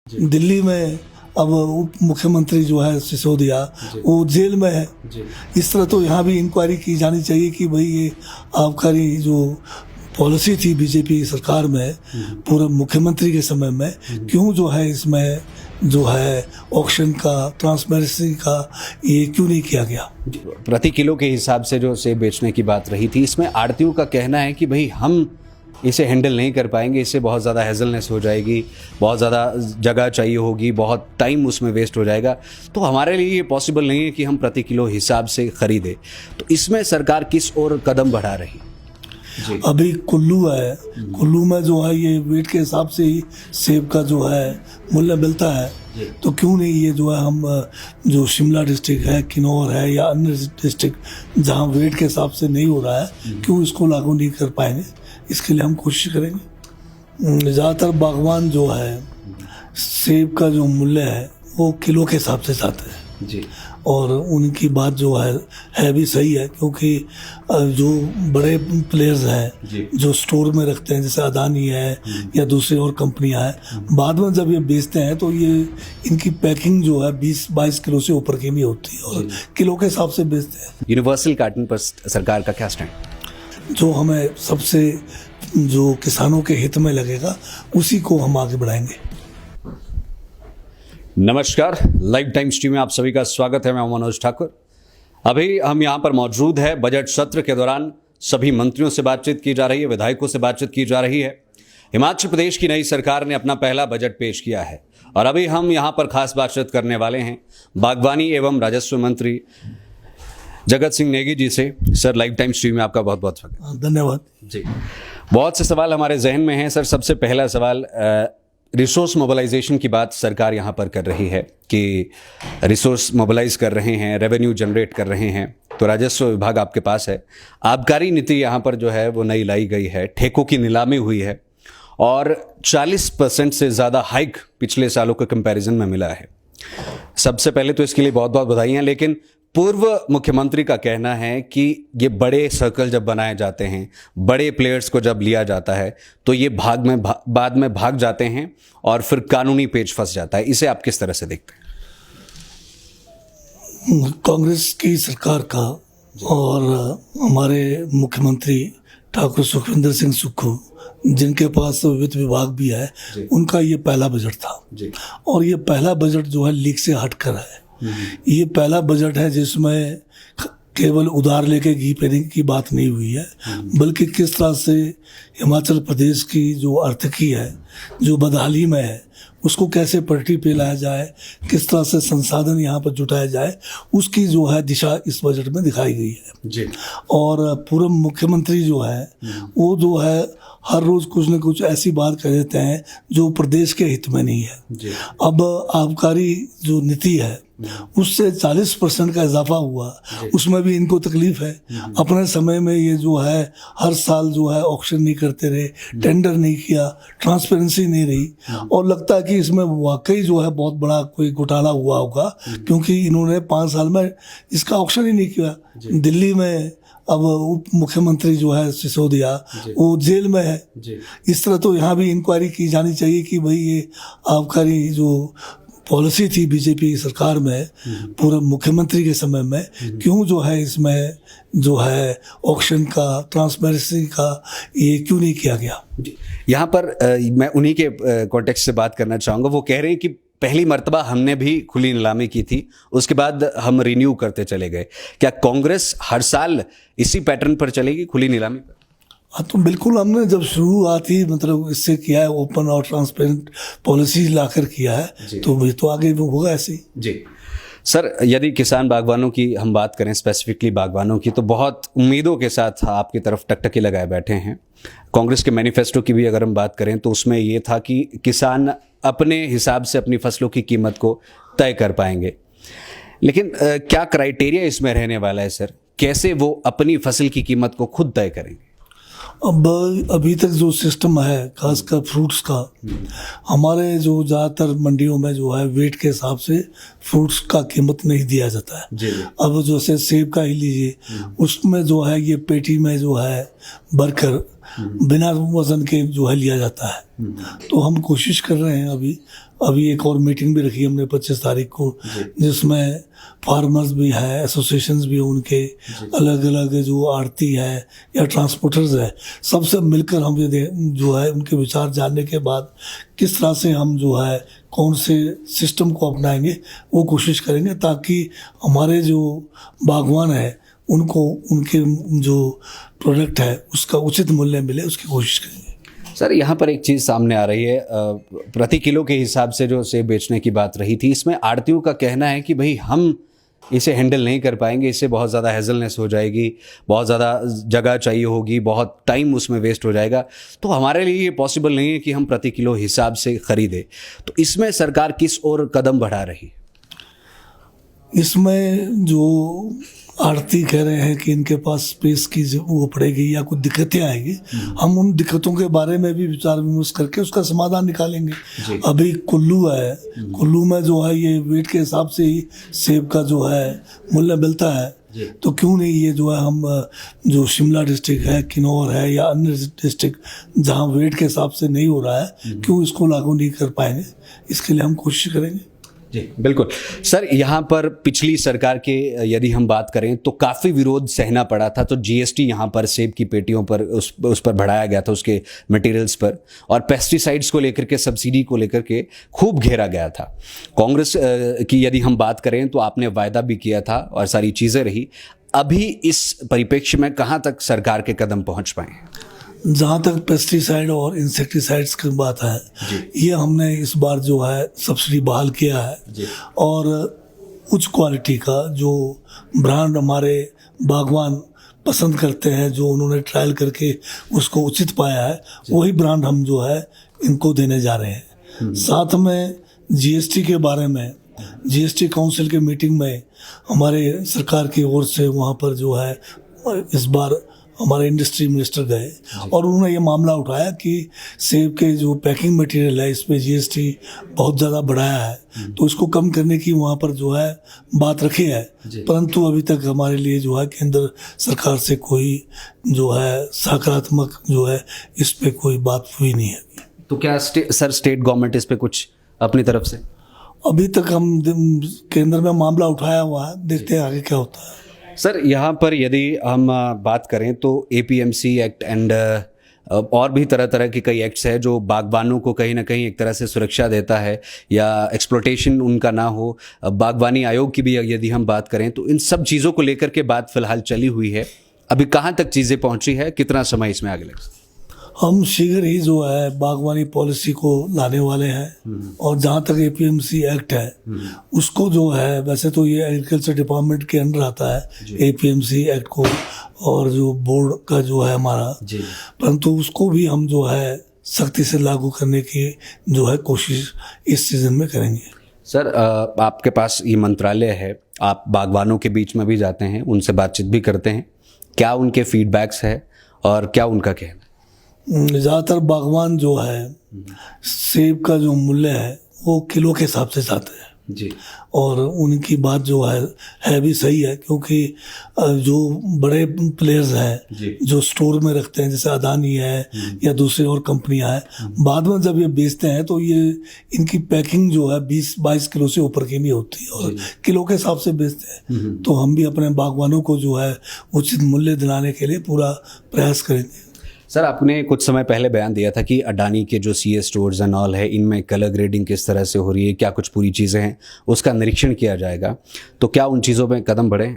दिल्ली में अब उप मुख्यमंत्री जो है सिसोदिया वो जेल में है। इस तरह तो यहाँ भी इंक्वायरी की जानी चाहिए कि भाई ये आबकारी जो पॉलिसी थी बीजेपी सरकार में पूर्व मुख्यमंत्री के समय में क्यों जो है इसमें जो है ऑक्शन का ट्रांसपेरेंसी का ये क्यों नहीं किया गया। प्रति किलो के हिसाब से जो सेब बेचने की बात रही थी, इसमें आड़तियों का कहना है कि भाई हम इसे हैंडल नहीं कर पाएंगे, इससे बहुत ज़्यादा हेजलनेस हो जाएगी, बहुत ज़्यादा जगह चाहिए होगी, बहुत टाइम उसमें वेस्ट हो जाएगा, तो हमारे लिए ये पॉसिबल नहीं है कि हम प्रति किलो हिसाब से खरीदें। तो इसमें सरकार किस ओर कदम बढ़ा रही? अभी कुल्लू है, कुल्लू में जो है ये वेट के हिसाब से ही सेब का जो है मूल्य मिलता है, तो क्यों नहीं ये जो है हम जो शिमला डिस्ट्रिक्ट है, किन्नौर है या अन्य डिस्ट्रिक्ट जहाँ वेट के हिसाब से नहीं हो रहा है क्यों इसको लागू नहीं कर पाएंगे। इसके लिए हम कोशिश करेंगे। ज़्यादातर बागवान जो है सेब का जो मूल्य है वो किलो के हिसाब से चाहते हैं जी, और उनकी बात जो है भी सही है, क्योंकि जो बड़े प्लेयर्स हैं जो स्टोर में रखते हैं जैसे अदानी है या दूसरी और कंपनियां हैं, बाद में जब ये बेचते हैं तो ये इनकी पैकिंग जो है 20-22 किलो से ऊपर की नहीं होती है और किलो के हिसाब से बेचते हैं। यूनिवर्सल कार्टन पर सरकार का क्या स्टैंड? जो हमें सबसे जो किसानों के हित में लगेगा उसी को हम आगे बढ़ाएंगे। नमस्कार, लाइव टाइम स्ट्रीम में आप सभी का स्वागत है। मैं मनोज ठाकुर। अभी हम यहाँ पर मौजूद है बजट सत्र के दौरान सभी मंत्रियों से बातचीत की जा रही है, विधायकों से बातचीत की जा रही है। हिमाचल प्रदेश की नई सरकार ने अपना पहला बजट पेश किया है और अभी हम यहाँ पर खास बातचीत करने वाले हैं बागवानी एवं राजस्व मंत्री जगत सिंह नेगी जी से। सर, लाइव टाइम स्ट्रीम में आपका बहुत बहुत स्वागत। धन्यवाद जी। बहुत से सवाल हमारे जहन में हैं। सर, सबसे पहला सवाल, रिसोर्स मोबिलाइजेशन की बात सरकार यहाँ पर कर रही है कि रिसोर्स मोबिलाइज कर रहे हैं, रेवेन्यू जनरेट कर रहे हैं, तो राजस्व विभाग आपके पास है। आबकारी नीति यहाँ पर जो है वो नई लाई गई है, ठेकों की नीलामी हुई है और 40% से ज़्यादा हाइक पिछले सालों के कंपैरिजन में मिला है। सबसे पहले तो इसके लिए बहुत बहुत बधाइयाँ। लेकिन पूर्व मुख्यमंत्री का कहना है कि ये बड़े सर्कल जब बनाए जाते हैं, बड़े प्लेयर्स को जब लिया जाता है तो ये बाद में भाग जाते हैं और फिर कानूनी पेच फंस जाता है। इसे आप किस तरह से देखते हैं? कांग्रेस की सरकार का और हमारे मुख्यमंत्री ठाकुर सुखविंदर सिंह सुक्खू, जिनके पास वित्त विभाग भी है, उनका ये पहला बजट था और ये पहला बजट जो है लीक से हटकर है। ये पहला बजट है जिसमें केवल उधार लेके घी पीने की बात नहीं हुई है, बल्कि किस तरह से हिमाचल प्रदेश की जो आर्थिकी है, जो बदहाली में है, उसको कैसे पटरी पे लाया जाए, किस तरह से संसाधन यहाँ पर जुटाया जाए, उसकी जो है दिशा इस बजट में दिखाई गई है जी। और पूर्व मुख्यमंत्री जो है वो जो है हर रोज कुछ न कुछ ऐसी बात कह देते हैं जो प्रदेश के हित में नहीं है जी। अब आबकारी जो नीति है उससे 40% का इजाफा हुआ, उसमें भी इनको तकलीफ है। अपने समय में ये जो है हर साल जो है ऑक्शन नहीं करते रहे, टेंडर नहीं किया, ट्रांसपेरेंसी नहीं रही और लगता है कि इसमें वाकई जो है बहुत बड़ा कोई घोटाला हुआ होगा, क्योंकि इन्होंने 5 साल में इसका ऑक्शन ही नहीं किया। दिल्ली में अब उप मुख्यमंत्री जो है सिसोदिया वो जेल में है। इस तरह तो यहाँ भी इंक्वायरी की जानी चाहिए कि भाई ये आबकारी जो पॉलिसी थी बीजेपी सरकार में पूर्व मुख्यमंत्री के समय में क्यों जो है इसमें जो है ऑक्शन का ट्रांसपेरेंसी का ये क्यों नहीं किया गया। यहाँ पर मैं उन्हीं के कॉन्टेक्स्ट से बात करना चाहूँगा। वो कह रहे हैं कि पहली मर्तबा हमने भी खुली नीलामी की थी, उसके बाद हम रिन्यू करते चले गए। क्या कांग्रेस हर साल इसी पैटर्न पर चलेगी, खुली नीलामी पर? हाँ, तो बिल्कुल हमने जब शुरुआत ही मतलब इससे किया है, ओपन और ट्रांसपेरेंट पॉलिसी लाकर किया है, तो ये तो आगे वो होगा ऐसे ही जी। सर, यदि किसान बागवानों की हम बात करें, स्पेसिफिकली बागवानों की, तो बहुत उम्मीदों के साथ आपकी तरफ टकटकी लगाए बैठे हैं। कांग्रेस के मैनिफेस्टो की भी अगर हम बात करें तो उसमें ये था कि किसान अपने हिसाब से अपनी फसलों की कीमत को तय कर पाएंगे। लेकिन क्या क्राइटेरिया इसमें रहने वाला है सर? कैसे वो अपनी फसल की कीमत को खुद तय करेंगे? अब अभी तक जो सिस्टम है खासकर फ्रूट्स का, हमारे जो ज़्यादातर मंडियों में जो है वेट के हिसाब से फ्रूट्स का कीमत नहीं दिया जाता है। अब जैसे सेब का ही लीजिए, उसमें जो है ये पेटी में जो है भरकर बिना वजन के जो है लिया जाता है। तो हम कोशिश कर रहे हैं अभी अभी एक और मीटिंग भी रखी हमने 25 तारीख को, जिसमें फार्मर्स भी है, एसोसिएशंस भी हैं उनके, अलग अलग जो आड़ती है या ट्रांसपोर्टर्स है, सबसे मिलकर हम ये जो है उनके विचार जानने के बाद किस तरह से हम जो है कौन से सिस्टम को अपनाएंगे वो कोशिश करेंगे, ताकि हमारे जो बागवान है उनको उनके जो प्रोडक्ट है उसका उचित मूल्य मिले, उसकी कोशिश करेंगे। सर यहाँ पर एक चीज़ सामने आ रही है, प्रति किलो के हिसाब से जो सेब बेचने की बात रही थी, इसमें आड़तियों का कहना है कि भाई हम इसे हैंडल नहीं कर पाएंगे, इससे बहुत ज़्यादा हेजलनेस हो जाएगी, बहुत ज़्यादा जगह चाहिए होगी, बहुत टाइम उसमें वेस्ट हो जाएगा, तो हमारे लिए ये पॉसिबल नहीं है कि हम प्रति किलो हिसाब से खरीदें। तो इसमें सरकार किस ओर कदम बढ़ा रही? इसमें जो आड़ती कह रहे हैं कि इनके पास स्पेस की वो पड़ेगी या कुछ दिक्कतें आएंगी, हम उन दिक्कतों के बारे में भी विचार विमर्श करके उसका समाधान निकालेंगे। अभी कुल्लू है, कुल्लू में जो है ये वेट के हिसाब से ही सेब का जो है मूल्य मिलता है, तो क्यों नहीं ये जो है हम जो शिमला डिस्ट्रिक्ट है, किन्नौर है या अन्य डिस्ट्रिक्ट जहाँ वेट के हिसाब से नहीं हो रहा है, क्यों इसको लागू नहीं कर पाएंगे, इसके लिए हम कोशिश करेंगे। जी बिल्कुल सर, यहाँ पर पिछली सरकार के यदि हम बात करें तो काफ़ी विरोध सहना पड़ा था, तो जीएसटी यहाँ पर सेब की पेटियों पर उस पर बढ़ाया गया था, उसके मटेरियल्स पर, और पेस्टिसाइड्स को लेकर के, सब्सिडी को लेकर के खूब घेरा गया था। कांग्रेस की यदि हम बात करें तो आपने वायदा भी किया था और सारी चीज़ें रही, अभी इस परिप्रेक्ष्य में कहाँ तक सरकार के कदम पहुँच पाए? जहाँ तक पेस्टिसाइड और इंसेक्टिसाइड्स की बात है, ये हमने इस बार जो है सब्सिडी बहाल किया है, और उच्च क्वालिटी का जो ब्रांड हमारे बागवान पसंद करते हैं, जो उन्होंने ट्रायल करके उसको उचित पाया है, वही ब्रांड हम जो है इनको देने जा रहे हैं। साथ में जीएसटी के बारे में, जीएसटी काउंसिल के मीटिंग में हमारे सरकार की ओर से वहाँ पर जो है इस बार हमारे इंडस्ट्री मिनिस्टर गए और उन्होंने ये मामला उठाया कि सेब के जो पैकिंग मटेरियल है इस पे जीएसटी बहुत ज़्यादा बढ़ाया है, तो इसको कम करने की वहाँ पर जो है बात रखी है, परंतु अभी तक हमारे लिए जो है केंद्र सरकार से कोई जो है सकारात्मक जो है इस पे कोई बात हुई नहीं है। तो क्या सर स्टेट गवर्नमेंट इस पे कुछ अपनी तरफ से? अभी तक हम केंद्र में मामला उठाया हुआ है, देखते हैं आगे क्या होता है। सर यहाँ पर यदि हम बात करें तो एपीएमसी एक्ट एंड और भी तरह तरह के कई एक्ट्स है जो बागबानों को कहीं ना कहीं एक तरह से सुरक्षा देता है या एक्सप्लॉटेशन उनका ना हो। बागवानी आयोग की भी यदि हम बात करें तो इन सब चीज़ों को लेकर के बात फिलहाल चली हुई है, अभी कहाँ तक चीज़ें पहुँची है, कितना समय इसमें आगे लगेगा? हम शीघ्र ही जो है बागवानी पॉलिसी को लाने वाले हैं, और जहाँ तक एपीएमसी एक्ट है उसको जो है, वैसे तो ये एग्रीकल्चर डिपार्टमेंट के अंडर आता है एपीएमसी एक्ट को, और जो बोर्ड का जो है हमारा, परंतु उसको भी हम जो है सख्ती से लागू करने की जो है कोशिश इस सीजन में करेंगे। सर आपके पास ये मंत्रालय है, आप बागवानों के बीच में भी जाते हैं, उनसे बातचीत भी करते हैं, क्या उनके फीडबैक्स है और क्या उनका कहना? ज़्यादातर बागवान जो है सेब का जो मूल्य है वो किलो के हिसाब से चाहते हैं जी, और उनकी बात जो है भी सही है, क्योंकि जो बड़े प्लेयर्स हैं जो स्टोर में रखते हैं, जैसे अदानी है या दूसरी और कंपनियां हैं, बाद में जब ये बेचते हैं तो ये इनकी पैकिंग जो है 20-22 किलो से ऊपर की नहीं होती और किलो के हिसाब से बेचते हैं। तो हम भी अपने बागवानों को जो है उचित मूल्य दिलाने के लिए पूरा प्रयास करेंगे। सर आपने कुछ समय पहले बयान दिया था कि अडानी के जो सीए स्टोर्स एंड ऑल है, इनमें कलर ग्रेडिंग किस तरह से हो रही है, क्या कुछ पूरी चीज़ें हैं, उसका निरीक्षण किया जाएगा, तो क्या उन चीज़ों में कदम बढ़े?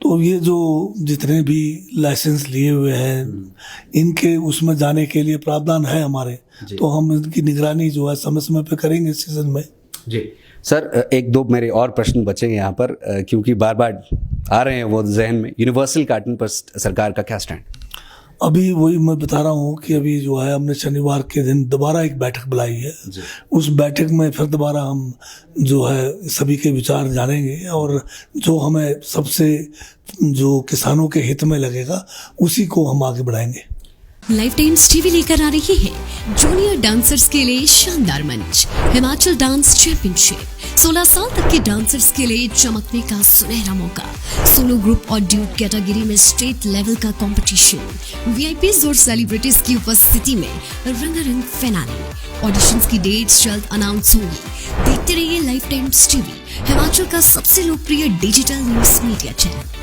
तो ये जो जितने भी लाइसेंस लिए हुए हैं इनके उसमें जाने के लिए प्रावधान है हमारे, तो हम इनकी निगरानी जो है समय समय पे करेंगे इस सीजन में। जी सर, एक दो मेरे और प्रश्न बचेंगे यहाँ पर, क्योंकि बार बार आ रहे हैं वो जहन में। यूनिवर्सल कार्टन पर सरकार का क्या स्टैंड? अभी वही मैं बता रहा हूँ कि अभी जो है हमने शनिवार के दिन दोबारा एक बैठक बुलाई है, उस बैठक में फिर दोबारा हम जो है सभी के विचार जानेंगे और जो हमें सबसे जो किसानों के हित में लगेगा उसी को हम आगे बढ़ाएंगे। लाइफ टाइम्स टीवी लेकर आ रही है जूनियर डांसर्स के लिए शानदार मंच, हिमाचल डांस चैंपियनशिप 16 साल तक के डांसर्स के लिए चमकने का सुनहरा मौका। सोलो ग्रुप और ड्यूट कैटेगरी में स्टेट लेवल का कंपटीशन, वीआईपीज और सेलिब्रिटीज की उपस्थिति में रंगारंग फिनाले। ऑडिशंस की डेट्स जल्द अनाउंस होंगी। देखते रहिए लाइफ टाइम्स टीवी, हिमाचल का सबसे लोकप्रिय डिजिटल न्यूज मीडिया चैनल।